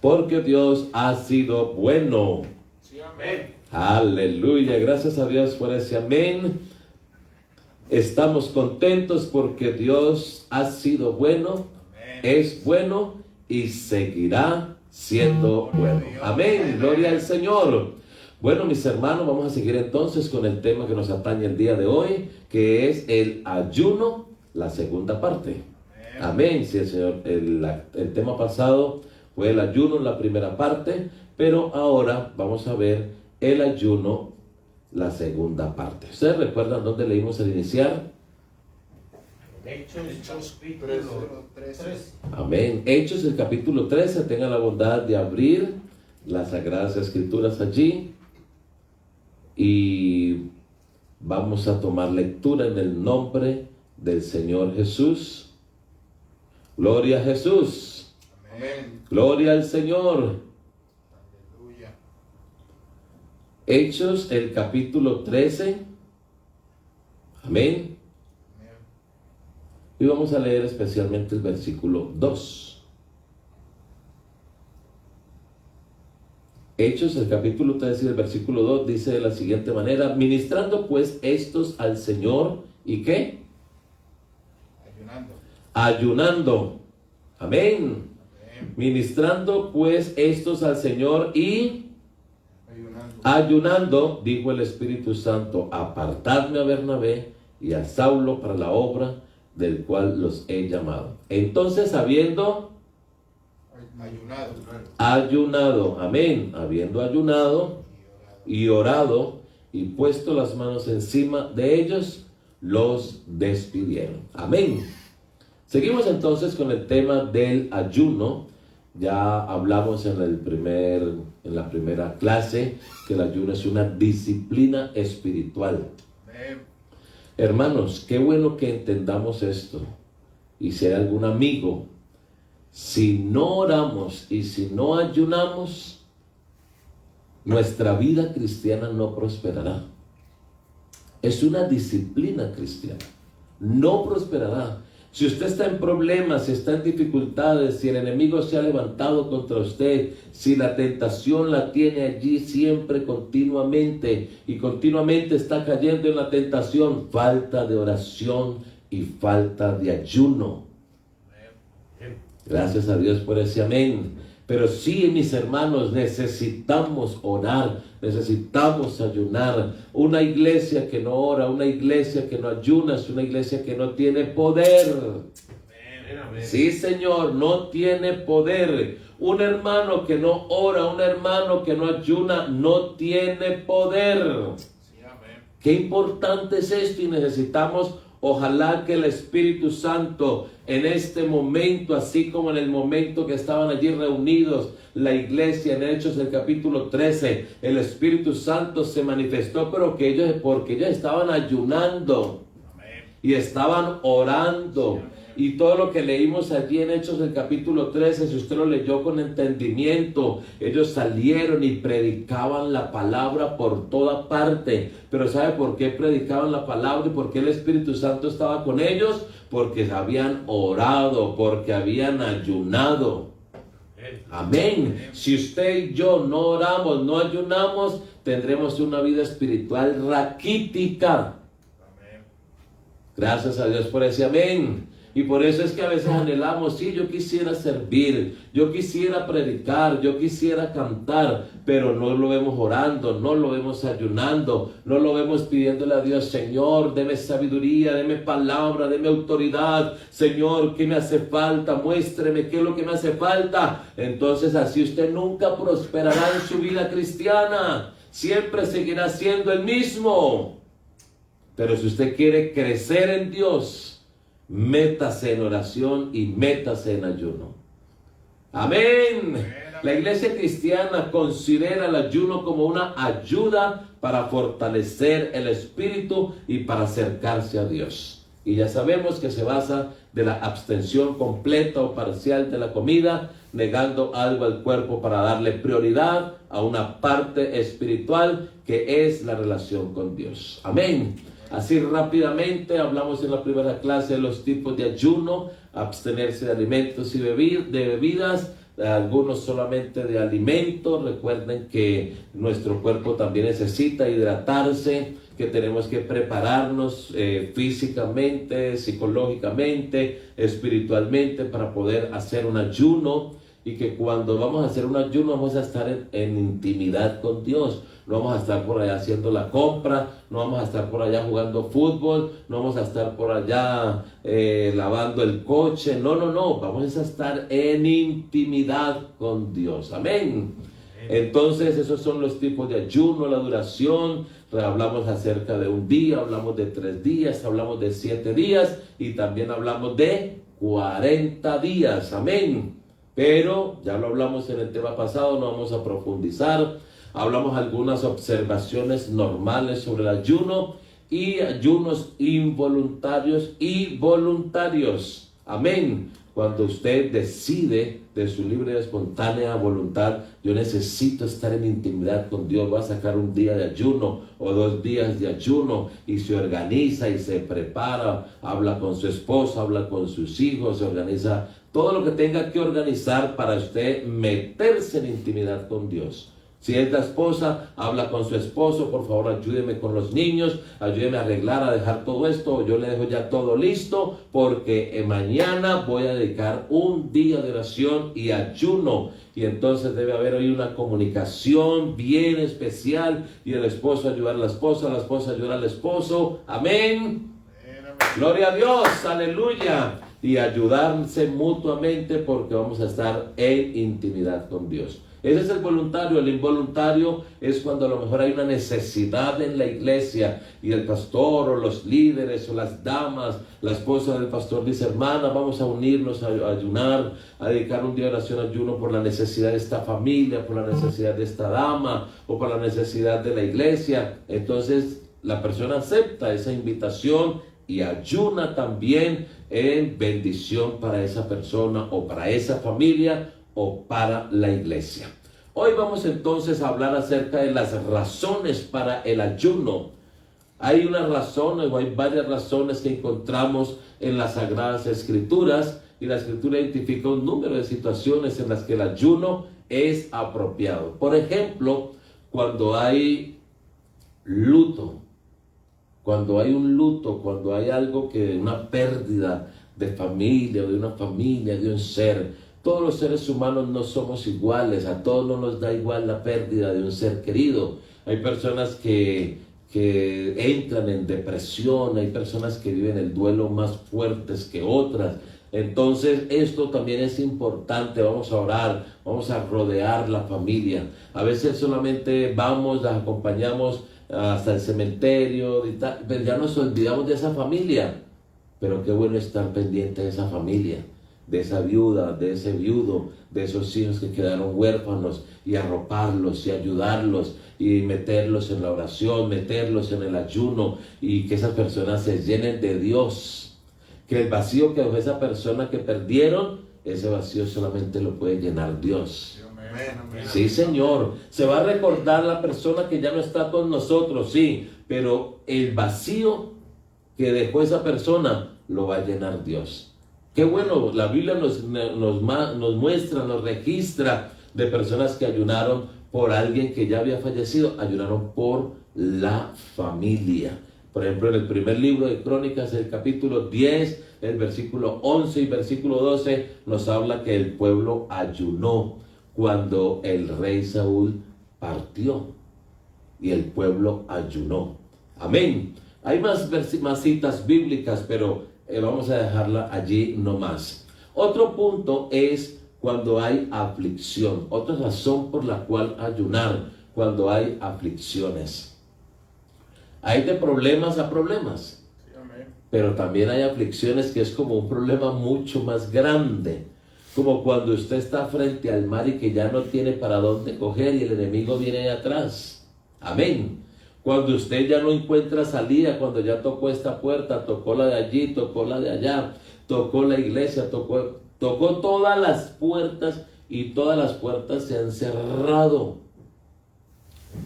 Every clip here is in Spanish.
porque Dios ha sido bueno. Sí, amén. Aleluya, gracias a Dios por ese amén. Estamos contentos porque Dios ha sido bueno, es bueno y seguirá siendo bueno. Amén, gloria al Señor. Bueno, mis hermanos, vamos a seguir entonces con el tema que nos atañe el día de hoy, que es el ayuno, la segunda parte. Amén, sí, el Señor. El tema pasado fue el ayuno en la primera parte, pero ahora vamos a ver el ayuno, la segunda parte. ¿Ustedes recuerdan dónde leímos al iniciar? Hechos capítulo 13. Amén. Hechos el capítulo 13. Tengan la bondad de abrir las Sagradas Escrituras allí. Y vamos a tomar lectura en el nombre del Señor Jesús. Gloria a Jesús. Amén. Gloria al Señor. Aleluya. Hechos el capítulo 13. Amén. Y vamos a leer especialmente el versículo 2. Hechos, el capítulo 13 y el versículo 2 dice de la siguiente manera: ministrando pues estos al Señor, ¿y qué? Ayunando. Amén. Ministrando pues estos al Señor y ayunando, dijo el Espíritu Santo: apartadme a Bernabé y a Saulo para la obra del cual los he llamado. Entonces, habiendo ayunado, amén, habiendo ayunado y orado y puesto las manos encima de ellos, los despidieron. Amén. Seguimos entonces con el tema del ayuno. Ya hablamos en la primera clase que el ayuno es una disciplina espiritual. Hermanos, qué bueno que entendamos esto. Y si hay algún amigo, si no oramos y si no ayunamos, nuestra vida cristiana no prosperará. Es una disciplina cristiana. No prosperará. Si usted está en problemas, si está en dificultades, si el enemigo se ha levantado contra usted, si la tentación la tiene allí siempre, continuamente, y continuamente está cayendo en la tentación, falta de oración y falta de ayuno. Gracias a Dios por ese amén. Pero sí, mis hermanos, necesitamos orar, necesitamos ayunar. Una iglesia que no ora, una iglesia que no ayuna, es una iglesia que no tiene poder. Sí, Señor, no tiene poder. Un hermano que no ora, un hermano que no ayuna, no tiene poder. Qué importante es esto, y necesitamos, ojalá que el Espíritu Santo en este momento, así como en el momento que estaban allí reunidos, la iglesia en Hechos del capítulo 13, el Espíritu Santo se manifestó, pero porque ellos estaban ayunando y estaban orando. Y todo lo que leímos allí en Hechos del capítulo 13, si usted lo leyó con entendimiento, ellos salieron y predicaban la palabra por toda parte. Pero ¿sabe por qué predicaban la palabra y por qué el Espíritu Santo estaba con ellos? Porque habían orado, porque habían ayunado. Amén. Si usted y yo no oramos, no ayunamos, tendremos una vida espiritual raquítica. Gracias a Dios por ese amén. Y por eso es que a veces anhelamos, sí, yo quisiera servir, yo quisiera predicar, yo quisiera cantar, pero no lo vemos orando, no lo vemos ayunando, no lo vemos pidiéndole a Dios: Señor, deme sabiduría, deme palabra, deme autoridad. Señor, ¿qué me hace falta? Muéstreme qué es lo que me hace falta. Entonces así usted nunca prosperará en su vida cristiana, siempre seguirá siendo el mismo. Pero si usted quiere crecer en Dios, métase en oración y métase en ayuno. Amén. La iglesia cristiana considera el ayuno como una ayuda para fortalecer el espíritu y para acercarse a Dios. Y ya sabemos que se basa de la abstención completa o parcial de la comida, negando algo al cuerpo para darle prioridad a una parte espiritual que es la relación con Dios. Amén. Así rápidamente hablamos en la primera clase de los tipos de ayuno: abstenerse de alimentos y de bebidas, algunos solamente de alimentos. Recuerden que nuestro cuerpo también necesita hidratarse, que tenemos que prepararnos físicamente, psicológicamente, espiritualmente para poder hacer un ayuno, y que cuando vamos a hacer un ayuno vamos a estar en intimidad con Dios. No vamos a estar por allá haciendo la compra, no vamos a estar por allá jugando fútbol, no vamos a estar por allá lavando el coche. No, vamos a estar en intimidad con Dios. Amén. Entonces esos son los tipos de ayuno, la duración. Hablamos acerca de un día, hablamos de 3 días, hablamos de 7 días y también hablamos de 40 días. Amén. Pero ya lo hablamos en el tema pasado, no vamos a profundizar. Hablamos algunas observaciones normales sobre el ayuno y ayunos involuntarios y voluntarios. Amén. Cuando usted decide de su libre y espontánea voluntad, yo necesito estar en intimidad con Dios, va a sacar un día de ayuno o 2 días de ayuno y se organiza y se prepara, habla con su esposa, habla con sus hijos, se organiza todo lo que tenga que organizar para usted meterse en intimidad con Dios. Si es la esposa, habla con su esposo: por favor, ayúdeme con los niños, ayúdeme a arreglar, a dejar todo esto, yo le dejo ya todo listo, porque mañana voy a dedicar un día de oración y ayuno. Y entonces debe haber hoy una comunicación bien especial, y el esposo ayudar a la esposa ayudar al esposo. Amén. Gloria a Dios, aleluya. Y ayudarse mutuamente, porque vamos a estar en intimidad con Dios. Ese es el voluntario. El involuntario es cuando a lo mejor hay una necesidad en la iglesia y el pastor o los líderes o las damas, la esposa del pastor dice: hermana, vamos a unirnos a ayunar, a dedicar un día de oración, ayuno por la necesidad de esta familia, por la necesidad de esta dama o por la necesidad de la iglesia. Entonces la persona acepta esa invitación y ayuna también en bendición para esa persona o para esa familia o para la iglesia. Hoy vamos entonces a hablar acerca de las razones para el ayuno. Hay una razón o hay varias razones que encontramos en las Sagradas Escrituras, y la Escritura identifica un número de situaciones en las que el ayuno es apropiado. Por ejemplo, cuando hay luto, cuando hay un luto, cuando hay algo que, una pérdida de familia, de una familia, de un ser. Todos los seres humanos no somos iguales, a todos no nos da igual la pérdida de un ser querido. Hay personas que entran en depresión, hay personas que viven el duelo más fuertes que otras. Entonces esto también es importante. Vamos a orar, vamos a rodear la familia. A veces solamente vamos, las acompañamos hasta el cementerio y tal, pero ya nos olvidamos de esa familia. Pero qué bueno estar pendiente de esa familia, de esa viuda, de ese viudo, de esos hijos que quedaron huérfanos, y arroparlos y ayudarlos y meterlos en la oración, meterlos en el ayuno, y que esas personas se llenen de Dios. Que el vacío que dejó esa persona que perdieron, ese vacío solamente lo puede llenar Dios. Sí, Señor. Se va a recordar la persona que ya no está con nosotros, sí, pero el vacío que dejó esa persona lo va a llenar Dios. Qué bueno, la Biblia nos muestra, nos registra de personas que ayunaron por alguien que ya había fallecido, ayunaron por la familia. Por ejemplo, en el primer libro de Crónicas, el capítulo 10, el versículo 11 y versículo 12, nos habla que el pueblo ayunó cuando el rey Saúl partió, y el pueblo ayunó. Amén. Hay más citas bíblicas, pero vamos a dejarla allí nomás. Otro punto es cuando hay aflicción. Otra razón por la cual ayunar, cuando hay aflicciones. Hay de problemas a problemas. Sí, amén. Pero también hay aflicciones que es como un problema mucho más grande. Como cuando usted está frente al mar y que ya no tiene para dónde coger y el enemigo viene de atrás. Amén. Cuando usted ya no encuentra salida, cuando ya tocó esta puerta, tocó la de allí, tocó la de allá, tocó la iglesia, tocó todas las puertas, y todas las puertas se han cerrado.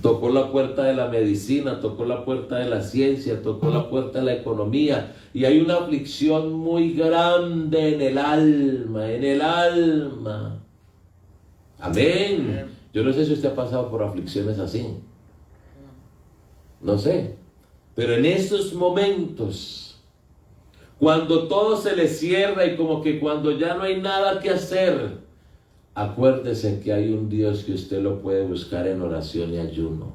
Tocó la puerta de la medicina, tocó la puerta de la ciencia, tocó la puerta de la economía, y hay una aflicción muy grande en el alma, Amén. Yo no sé si usted ha pasado por aflicciones así. No sé. Pero en esos momentos, cuando todo se le cierra y como que cuando ya no hay nada que hacer, acuérdese que hay un Dios que usted lo puede buscar en oración y ayuno.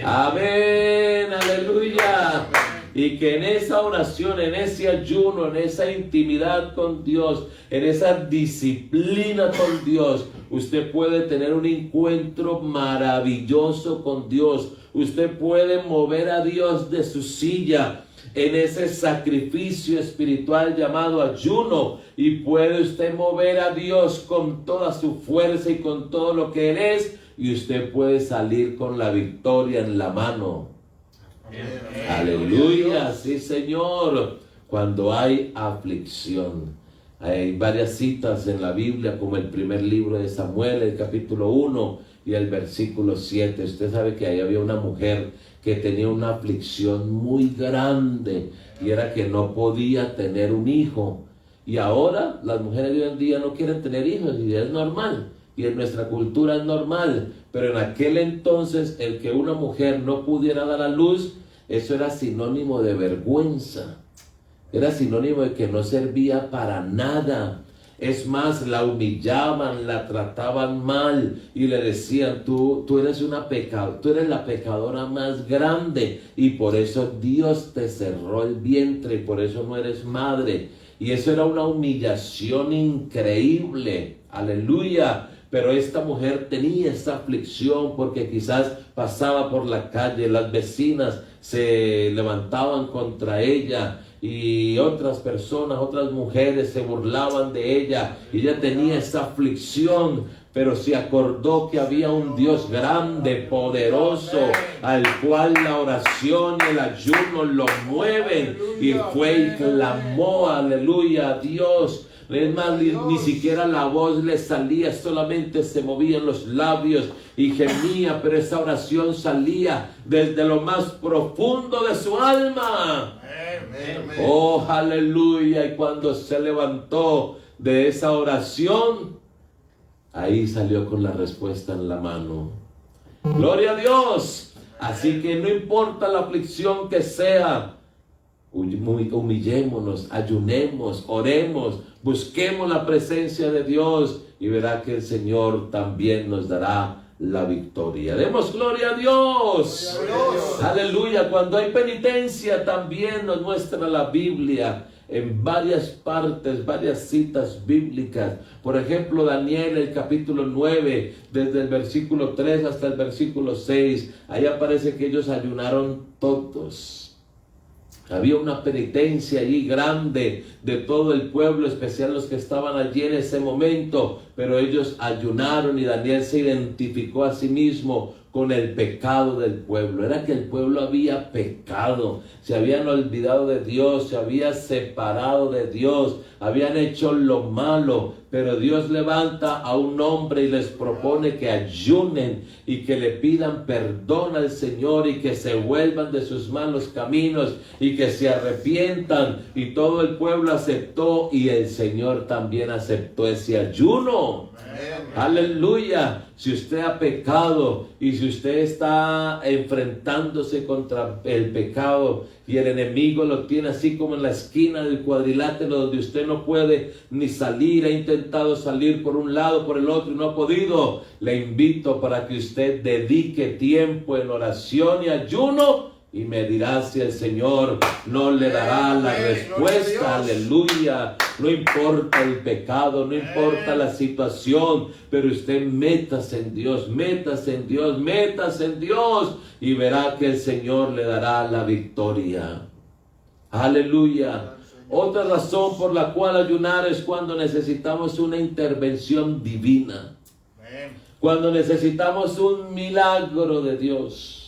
Amén, aleluya. Y que en esa oración, en ese ayuno, en esa intimidad con Dios, en esa disciplina con Dios, usted puede tener un encuentro maravilloso con Dios. Usted puede mover a Dios de su silla en ese sacrificio espiritual llamado ayuno, y puede usted mover a Dios con toda su fuerza y con todo lo que Él es, y usted puede salir con la victoria en la mano. Aleluya, sí Señor. Cuando hay aflicción, hay varias citas en la Biblia, como el primer libro de Samuel, el capítulo 1 y el versículo 7. Usted sabe que ahí había una mujer que tenía una aflicción muy grande, y era que no podía tener un hijo. Y ahora las mujeres de hoy en día no quieren tener hijos, y es normal, y en nuestra cultura es normal. Pero en aquel entonces, el que una mujer no pudiera dar a luz, eso era sinónimo de vergüenza. Era sinónimo de que no servía para nada. Es más, la humillaban, la trataban mal y le decían, tú eres tú eres la pecadora más grande, y por eso Dios te cerró el vientre, y por eso no eres madre. Y eso era una humillación increíble. Aleluya. Pero esta mujer tenía esa aflicción porque quizás pasaba por la calle, las vecinas se levantaban contra ella, y otras personas, otras mujeres se burlaban de ella, y ella tenía esa aflicción, pero se acordó que había un Dios grande, poderoso, al cual la oración y el ayuno lo mueven, y fue y clamó, aleluya, a Dios. Es más, ni siquiera la voz le salía, solamente se movían los labios y gemía, pero esa oración salía desde lo más profundo de su alma. Oh, aleluya. Y cuando se levantó de esa oración, ahí salió con la respuesta en la mano. Gloria a Dios. Así que no importa la aflicción que sea, humillémonos, ayunemos, oremos, busquemos la presencia de Dios, y verá que el Señor también nos dará la victoria. Demos gloria a Dios. Aleluya. Cuando hay penitencia, también nos muestra la Biblia en varias partes, varias citas bíblicas. Por ejemplo, Daniel, el capítulo 9, desde el versículo 3 hasta el versículo 6, ahí aparece que ellos ayunaron todos. Había una penitencia allí grande de todo el pueblo, especial los que estaban allí en ese momento, pero ellos ayunaron, y Daniel se identificó a sí mismo con el pecado del pueblo. Era que el pueblo había pecado, se habían olvidado de Dios, se había separado de Dios, habían hecho lo malo, pero Dios levanta a un hombre y les propone que ayunen y que le pidan perdón al Señor, y que se vuelvan de sus malos caminos y que se arrepientan. Y todo el pueblo aceptó, y el Señor también aceptó ese ayuno. Aleluya. Si usted ha pecado y si usted está enfrentándose contra el pecado y el enemigo lo tiene así como en la esquina del cuadrilátero donde usted no puede ni salir, ha intentado salir por un lado, por el otro y no ha podido, le invito para que usted dedique tiempo en oración y ayuno, y me dirá si el Señor no le dará la respuesta. Aleluya. No importa el pecado, no importa la situación, pero usted métase en Dios, métase en Dios, métase en Dios, y verá que el Señor le dará la victoria. Aleluya. Otra razón por la cual ayunar es cuando necesitamos una intervención divina, cuando necesitamos un milagro de Dios.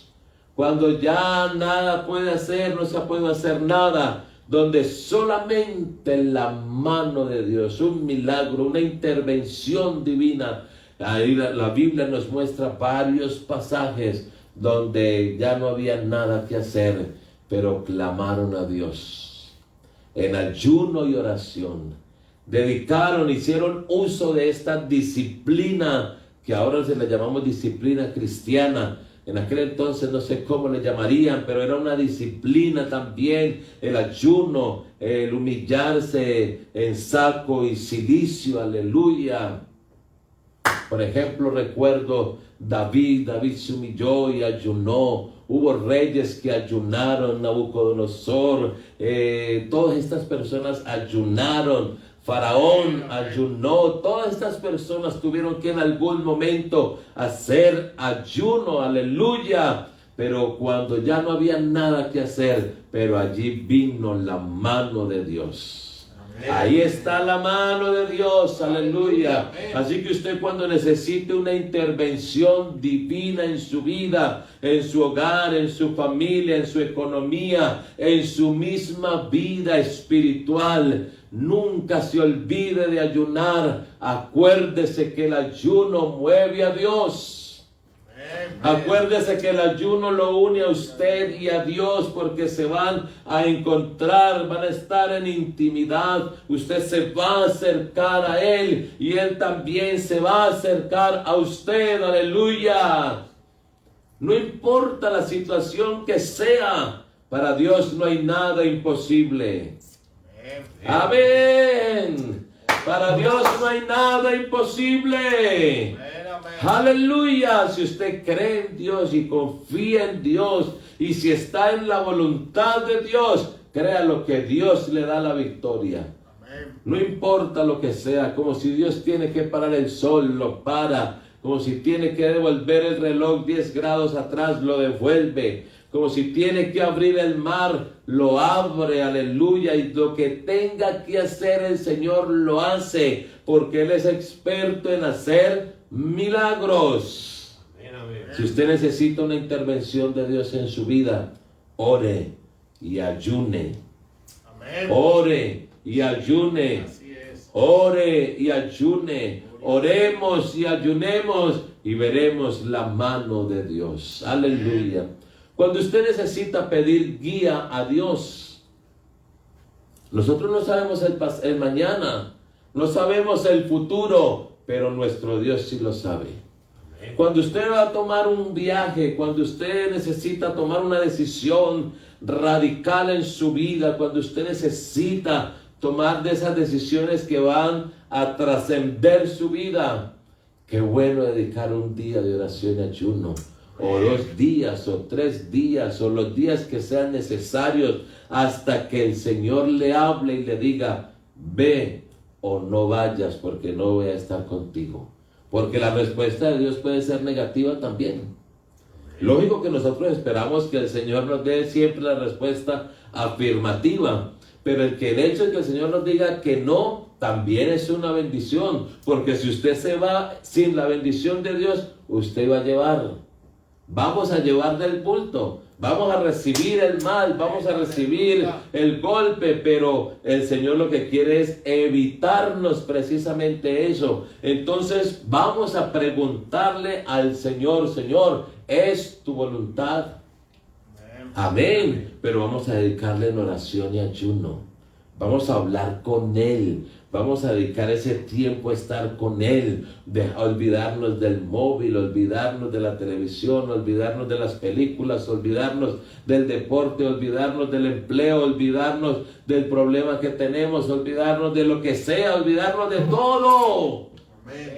Cuando ya nada puede hacer, no se puede hacer nada, donde solamente la mano de Dios, un milagro, una intervención divina. Ahí la Biblia nos muestra varios pasajes donde ya no había nada que hacer, pero clamaron a Dios en ayuno y oración. hicieron uso de esta disciplina que ahora se le llamamos disciplina cristiana. En aquel entonces no sé cómo le llamarían, pero era una disciplina también, el ayuno, el humillarse en saco y cilicio, aleluya. Por ejemplo, recuerdo David se humilló y ayunó. Hubo reyes que ayunaron, Nabucodonosor, todas estas personas ayunaron. Faraón ayunó, todas estas personas tuvieron que en algún momento hacer ayuno, aleluya. Pero cuando ya no había nada que hacer, pero allí vino la mano de Dios. Ahí está la mano de Dios, aleluya. Así que usted cuando necesite una intervención divina en su vida, en su hogar, en su familia, en su economía, en su misma vida espiritual, nunca se olvide de ayunar. Acuérdese que el ayuno mueve a Dios. Acuérdese que el ayuno lo une a usted y a Dios, porque se van a encontrar, van a estar en intimidad. Usted se va a acercar a Él y Él también se va a acercar a usted, aleluya. No importa la situación que sea, para Dios no hay nada imposible. Amén. Para Dios no hay nada imposible. Aleluya. Si usted cree en Dios y confía en Dios, y si está en la voluntad de Dios, créalo que Dios le da la victoria. No importa lo que sea, como si Dios tiene que parar el sol, lo para. Como si tiene que devolver el reloj 10 grados atrás, lo devuelve. Como si tiene que abrir el mar, lo abre, aleluya. Y lo que tenga que hacer el Señor lo hace, porque Él es experto en hacer milagros. Si usted necesita una intervención de Dios en su vida, ore y ayune. Ore y ayune. Ore y ayune. Oremos y ayunemos y veremos la mano de Dios. Aleluya. Cuando usted necesita pedir guía a Dios, nosotros no sabemos el mañana, no sabemos el futuro, pero nuestro Dios sí lo sabe. Cuando usted va a tomar un viaje, cuando usted necesita tomar una decisión radical en su vida, cuando usted necesita tomar de esas decisiones que van a trascender su vida, qué bueno dedicar un día de oración y ayuno, o 2 días, o 3 días, o los días que sean necesarios, hasta que el Señor le hable y le diga, ve o no vayas, porque no voy a estar contigo. Porque la respuesta de Dios puede ser negativa también. Lógico que nosotros esperamos que el Señor nos dé siempre la respuesta afirmativa, pero el hecho de que el Señor nos diga que no, también es una bendición, porque si usted se va sin la bendición de Dios, usted vamos a llevar del bulto, vamos a recibir el mal, vamos a recibir el golpe, pero el Señor lo que quiere es evitarnos precisamente eso. Entonces vamos a preguntarle al Señor, Señor, ¿es tu voluntad? Amén. Pero vamos a dedicarle en oración y ayuno. Vamos a hablar con Él. Vamos a dedicar ese tiempo a estar con Él. De olvidarnos del móvil, olvidarnos de la televisión, olvidarnos de las películas, olvidarnos del deporte, olvidarnos del empleo, olvidarnos del problema que tenemos, olvidarnos de lo que sea, olvidarnos de todo.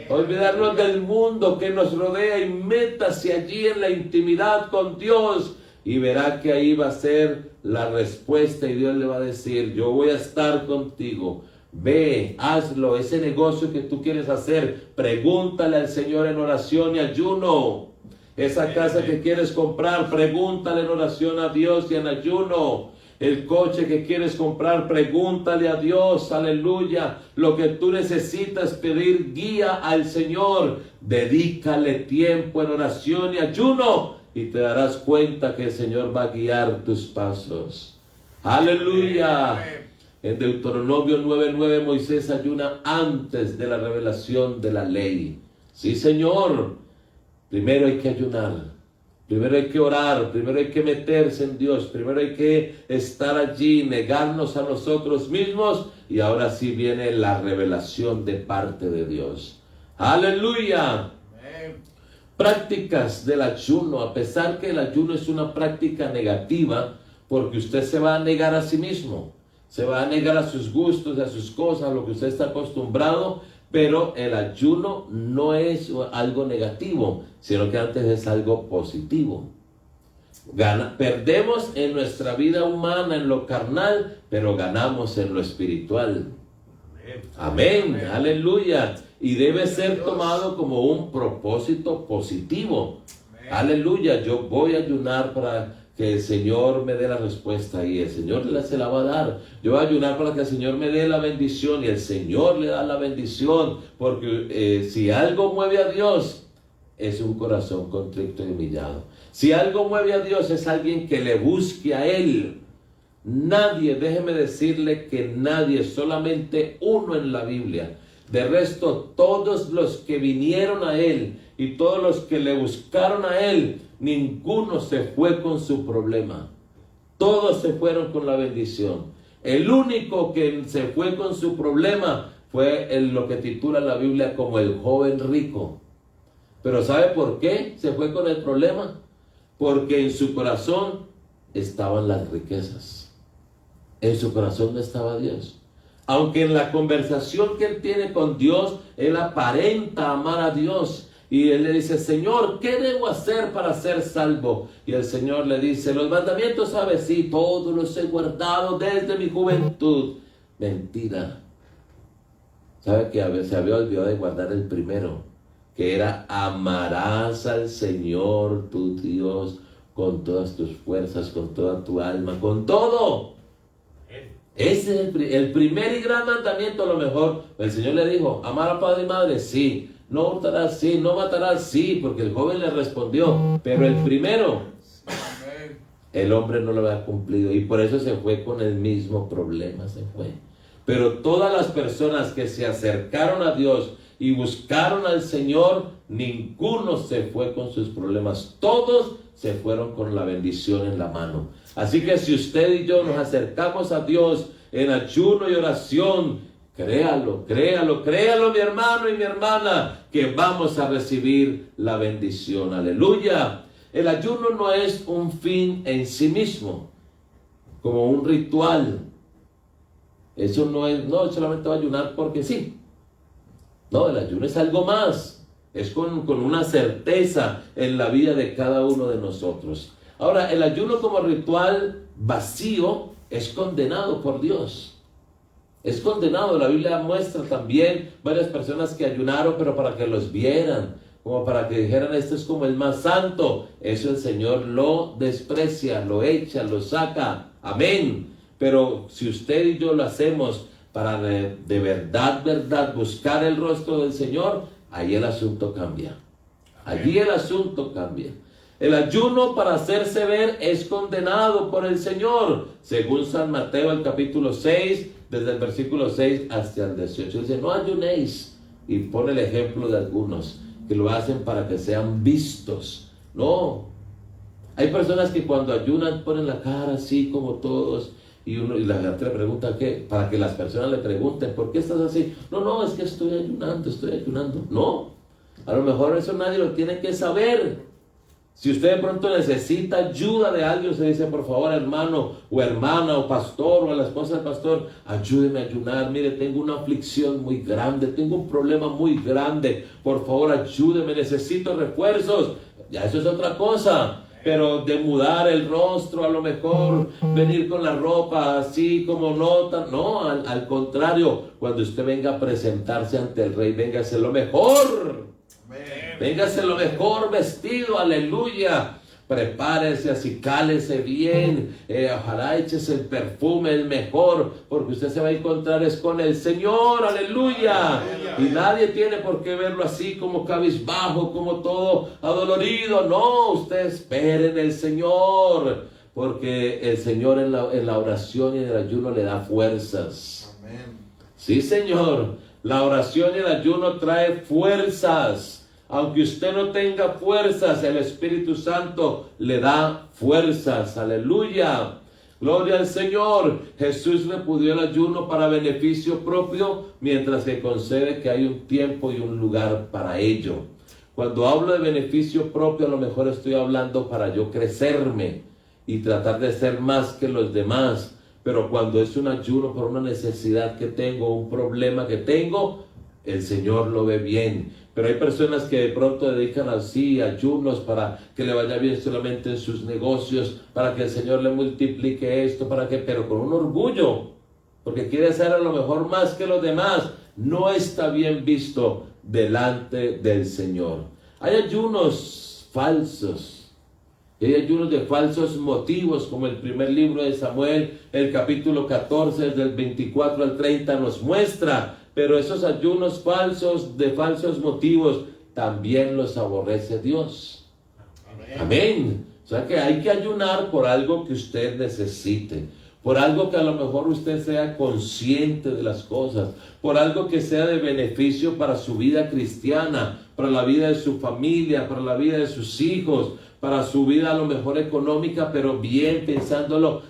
Olvidarnos del mundo que nos rodea y métase allí en la intimidad con Dios. Y verá que ahí va a ser la respuesta y Dios le va a decir, yo voy a estar contigo. Ve, hazlo, ese negocio que tú quieres hacer, pregúntale al Señor en oración y ayuno. Esa casa que quieres comprar, pregúntale en oración a Dios y en ayuno. El coche que quieres comprar, pregúntale a Dios, aleluya. Lo que tú necesitas pedir guía al Señor, dedícale tiempo en oración y ayuno. Y te darás cuenta que el Señor va a guiar tus pasos. ¡Aleluya! En Deuteronomio 9:9 Moisés ayuna antes de la revelación de la ley. Sí, Señor. Primero hay que ayunar. Primero hay que orar, primero hay que meterse en Dios, primero hay que estar allí, negarnos a nosotros mismos y ahora sí viene la revelación de parte de Dios. ¡Aleluya! Amén. Prácticas del ayuno, a pesar que el ayuno es una práctica negativa, porque usted se va a negar a sí mismo, se va a negar a sus gustos, a sus cosas, a lo que usted está acostumbrado, pero el ayuno no es algo negativo, sino que antes es algo positivo. Perdemos en nuestra vida humana, en lo carnal, pero ganamos en lo espiritual. Amén, aleluya. Y debe ser tomado como un propósito positivo. Aleluya, yo voy a ayunar para que el Señor me dé la respuesta y el Señor se la va a dar. Yo voy a ayunar para que el Señor me dé la bendición y el Señor le da la bendición. Porque si algo mueve a Dios, es un corazón contrito y humillado. Si algo mueve a Dios, es alguien que le busque a Él. Nadie, déjeme decirle que nadie, solamente uno en la Biblia. De resto, todos los que vinieron a Él y todos los que le buscaron a Él, ninguno se fue con su problema. Todos se fueron con la bendición. El único que se fue con su problema fue lo que titula la Biblia como el joven rico. Pero ¿sabe por qué se fue con el problema? Porque en su corazón estaban las riquezas. En su corazón no estaba Dios. Aunque en la conversación que él tiene con Dios, él aparenta amar a Dios. Y él le dice, Señor, ¿qué debo hacer para ser salvo? Y el Señor le dice, los mandamientos, ¿sabes? Sí, todos los he guardado desde mi juventud. Mentira. ¿Sabe que se había olvidado de guardar el primero? Que era, amarás al Señor tu Dios con todas tus fuerzas, con toda tu alma, con todo. Ese es el primer y gran mandamiento. A lo mejor el Señor le dijo, amar a padre y madre, sí. No hurtarás, sí. No matarás, sí. Porque el joven le respondió. Pero el primero, el hombre no lo había cumplido. Y por eso se fue con el mismo problema, se fue. Pero todas las personas que se acercaron a Dios y buscaron al Señor, ninguno se fue con sus problemas. Todos se fueron con la bendición en la mano. Así que si usted y yo nos acercamos a Dios en ayuno y oración, créalo, créalo, créalo, mi hermano y mi hermana, que vamos a recibir la bendición. Aleluya. El ayuno no es un fin en sí mismo, como un ritual. Eso no es, no, solamente va a ayunar porque sí. No, el ayuno es algo más. Es con una certeza en la vida de cada uno de nosotros. Ahora, el ayuno como ritual vacío es condenado por Dios. Es condenado. La Biblia muestra también varias personas que ayunaron, pero para que los vieran, como para que dijeran, este es como el más santo. Eso el Señor lo desprecia, lo echa, lo saca. Amén. Pero si usted y yo lo hacemos para de verdad, buscar el rostro del Señor, ahí el asunto cambia. Allí el asunto cambia. El ayuno para hacerse ver es condenado por el Señor, según San Mateo, el capítulo 6, desde el versículo 6 hasta el 18. Dice, no ayunéis, y pone el ejemplo de algunos que lo hacen para que sean vistos. No, hay personas que cuando ayunan ponen la cara así como todos, y la gente le pregunta, ¿qué? Para que las personas le pregunten, ¿por qué estás así? No, es que estoy ayunando. No, a lo mejor eso nadie lo tiene que saber. Si usted de pronto necesita ayuda de alguien, usted dice, por favor, hermano o hermana o pastor o a la esposa del pastor, ayúdeme a ayunar. Mire, tengo una aflicción muy grande, tengo un problema muy grande. Por favor, ayúdeme, necesito refuerzos. Ya eso es otra cosa. Pero de mudar el rostro, a lo mejor venir con la ropa así como nota. No, al contrario, cuando usted venga a presentarse ante el rey, véngase lo mejor. Véngase lo mejor vestido, aleluya. Prepárese, así cálese bien, ojalá échese el perfume, el mejor, porque usted se va a encontrar es con el Señor, aleluya. Y nadie tiene por qué verlo así como cabizbajo, como todo adolorido. No, usted espere en el Señor, porque el Señor en la oración y en el ayuno le da fuerzas. Amén. Sí, Señor, la oración y el ayuno trae fuerzas. Aunque usted no tenga fuerzas, el Espíritu Santo le da fuerzas. Aleluya. Gloria al Señor. Jesús repudió el ayuno para beneficio propio, mientras que concede que hay un tiempo y un lugar para ello. Cuando hablo de beneficio propio, a lo mejor estoy hablando para yo crecerme y tratar de ser más que los demás. Pero cuando es un ayuno por una necesidad que tengo, un problema que tengo, el Señor lo ve bien. Pero hay personas que de pronto dedican así ayunos para que le vaya bien solamente en sus negocios, para que el Señor le multiplique esto, pero con un orgullo, porque quiere ser a lo mejor más que los demás. No está bien visto delante del Señor. Hay ayunos falsos. Y hay ayunos de falsos motivos, como el primer libro de Samuel, el capítulo 14, del 24 al 30 nos muestra. Pero esos ayunos falsos, de falsos motivos, también los aborrece Dios. Amén. Amén. O sea que hay que ayunar por algo que usted necesite, por algo que a lo mejor usted sea consciente de las cosas, por algo que sea de beneficio para su vida cristiana, para la vida de su familia, para la vida de sus hijos, para su vida a lo mejor económica, pero bien pensándolo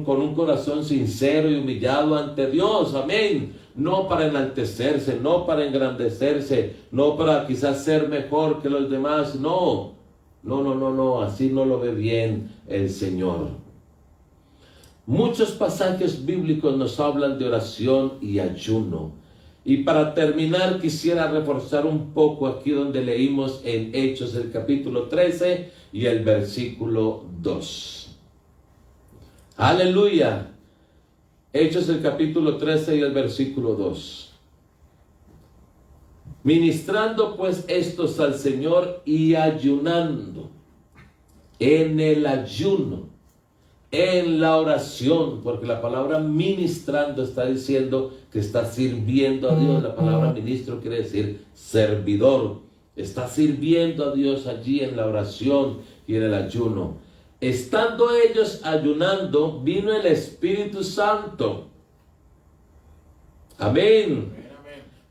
con un corazón sincero y humillado ante Dios. Amén. No para enaltecerse, no para engrandecerse, no para quizás ser mejor que los demás. No, así no lo ve bien el Señor. Muchos pasajes bíblicos nos hablan de oración y ayuno. Y para terminar quisiera reforzar un poco aquí donde leímos en Hechos el capítulo 13 y el versículo 2. Aleluya. Hechos el capítulo 13 y el versículo 2. Ministrando pues estos al Señor y ayunando. En el ayuno, en la oración, porque la palabra ministrando está diciendo que está sirviendo a Dios. La palabra ministro quiere decir servidor. Está sirviendo a Dios allí en la oración y en el ayuno. Estando ellos ayunando, vino el Espíritu Santo. Amén.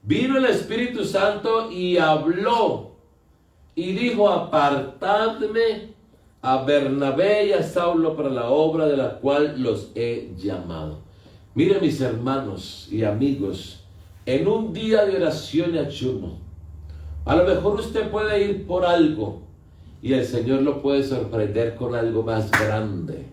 Vino el Espíritu Santo y habló y dijo: apartadme a Bernabé y a Saulo para la obra de la cual los he llamado. Miren, mis hermanos y amigos, en un día de oración y ayuno, a lo mejor usted puede ir por algo y el Señor lo puede sorprender con algo más grande.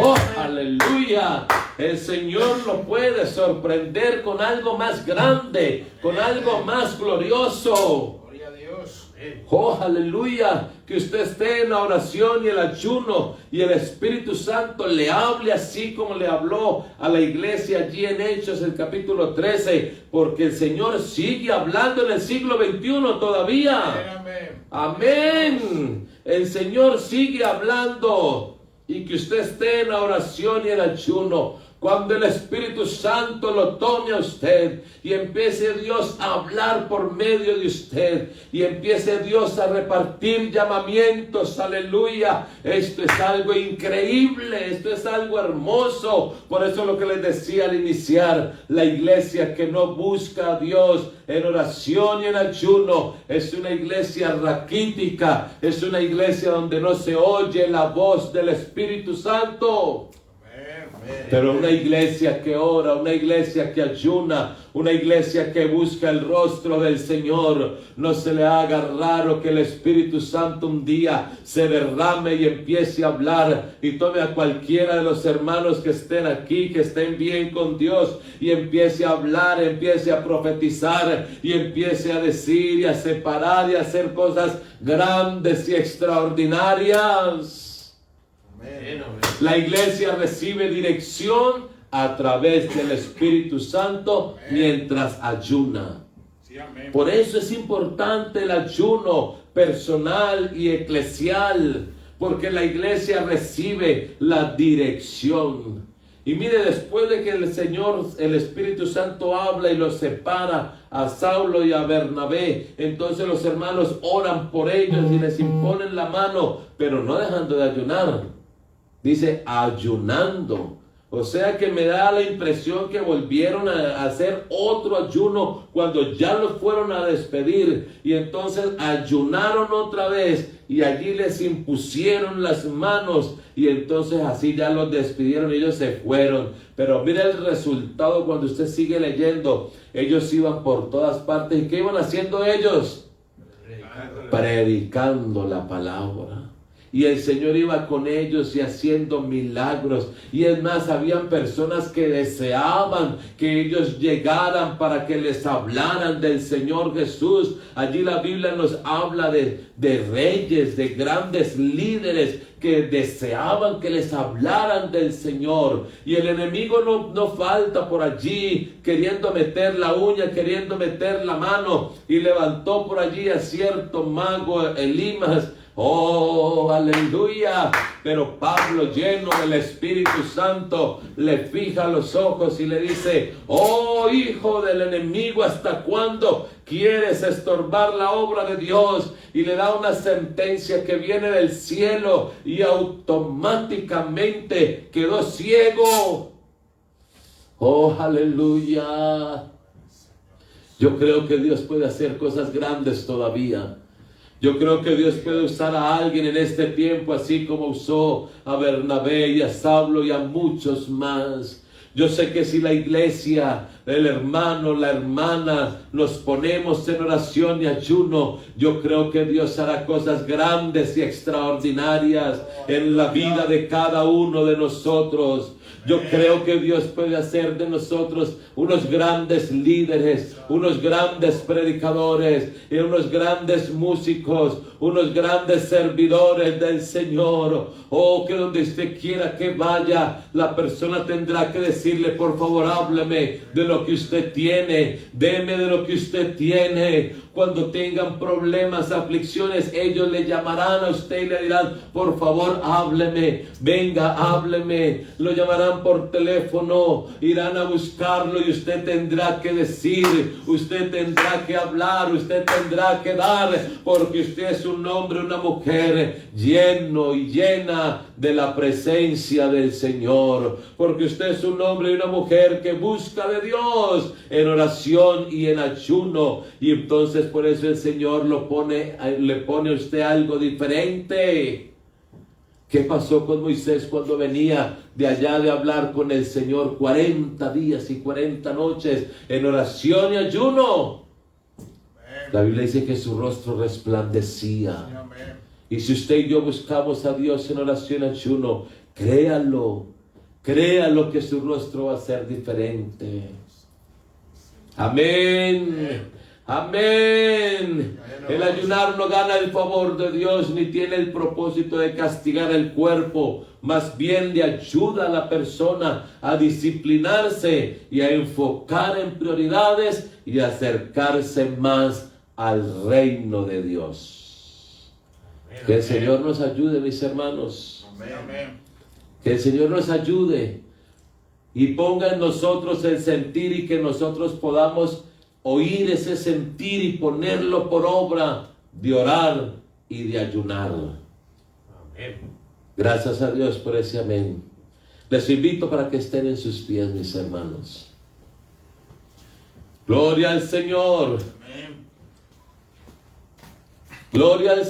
¡Oh, aleluya! El Señor lo puede sorprender con algo más grande, con algo más glorioso. Gloria a Dios. ¡Oh, aleluya! Que usted esté en la oración y el ayuno y el Espíritu Santo le hable así como le habló a la iglesia allí en Hechos, el capítulo 13, porque el Señor sigue hablando en el siglo XXI todavía. Amén. Amén. El Señor sigue hablando. Y que usted esté en la oración y el ayuno, cuando el Espíritu Santo lo tome a usted y empiece Dios a hablar por medio de usted y empiece Dios a repartir llamamientos, aleluya. Esto es algo increíble, esto es algo hermoso. Por eso lo que les decía al iniciar, la iglesia que no busca a Dios en oración y en ayuno es una iglesia raquítica, es una iglesia donde no se oye la voz del Espíritu Santo. Pero una iglesia que ora, una iglesia que ayuna, una iglesia que busca el rostro del Señor, no se le haga raro que el Espíritu Santo un día se derrame y empiece a hablar y tome a cualquiera de los hermanos que estén aquí, que estén bien con Dios, y empiece a hablar, empiece a profetizar y empiece a decir y a separar y a hacer cosas grandes y extraordinarias. La iglesia recibe dirección a través del Espíritu Santo mientras ayuna. Por eso es importante el ayuno personal y eclesial, porque la iglesia recibe la dirección. Y mire, después de que el Señor, el Espíritu Santo habla y los separa a Saulo y a Bernabé, entonces los hermanos oran por ellos y les imponen la mano, pero no dejando de ayunar. Dice ayunando, O sea que me da la impresión que volvieron a hacer otro ayuno cuando ya los fueron a despedir. Y entonces ayunaron otra vez y allí les impusieron las manos. Y entonces así ya los despidieron y ellos se fueron. Pero mira el resultado cuando usted sigue leyendo. Ellos iban por todas partes. ¿Y qué iban haciendo ellos? Predicando la palabra. Y el Señor iba con ellos y haciendo milagros. Y es más, habían personas que deseaban que ellos llegaran para que les hablaran del Señor Jesús. Allí la Biblia nos habla de reyes, de grandes líderes que deseaban que les hablaran del Señor. Y el enemigo no falta por allí queriendo meter la uña, queriendo meter la mano. Y levantó por allí a cierto mago Elimas. Oh, aleluya. Pero Pablo, lleno del Espíritu Santo, le fija los ojos y le dice: oh, hijo del enemigo, ¿hasta cuándo quieres estorbar la obra de Dios? Y le da una sentencia que viene del cielo y automáticamente quedó ciego. Oh, aleluya. Yo creo que Dios puede hacer cosas grandes todavía. Yo creo que Dios puede usar a alguien en este tiempo, así como usó a Bernabé y a Saulo y a muchos más. Yo sé que si la iglesia, el hermano, la hermana, nos ponemos en oración y ayuno, yo creo que Dios hará cosas grandes y extraordinarias en la vida de cada uno de nosotros. Yo creo que Dios puede hacer de nosotros unos grandes líderes, unos grandes predicadores, y unos grandes músicos, unos grandes servidores del Señor. Oh, que donde usted quiera que vaya, la persona tendrá que decirle: por favor, hábleme de lo que usted tiene, deme de lo que usted tiene. Cuando tengan problemas, aflicciones, ellos le llamarán a usted y le dirán: por favor, hábleme, venga, hábleme. Lo llamarán por teléfono, irán a buscarlo y usted tendrá que decir, usted tendrá que hablar, usted tendrá que dar, porque usted es un hombre, una mujer lleno y llena de la presencia del Señor, porque usted es un hombre y una mujer que busca de Dios en oración y en ayuno. Y entonces por eso el Señor le pone a usted algo diferente. ¿Qué pasó con Moisés cuando venía de allá de hablar con el Señor 40 días y 40 noches en oración y ayuno? La Biblia dice que su rostro resplandecía. Y si usted y yo buscamos a Dios en oración y ayuno, créalo que su rostro va a ser diferente. Amén. Amén. El ayunar no gana el favor de Dios ni tiene el propósito de castigar el cuerpo, más bien le ayuda a la persona a disciplinarse y a enfocar en prioridades y a acercarse más al reino de Dios. Que el Señor nos ayude, mis hermanos. Que el Señor nos ayude y ponga en nosotros el sentir, y que nosotros podamos oír ese sentir y ponerlo por obra de orar y de ayunar. Amén. Gracias a Dios por ese amén. Les invito para que estén en sus pies, mis hermanos. Gloria al Señor. Amén. Gloria al Señor.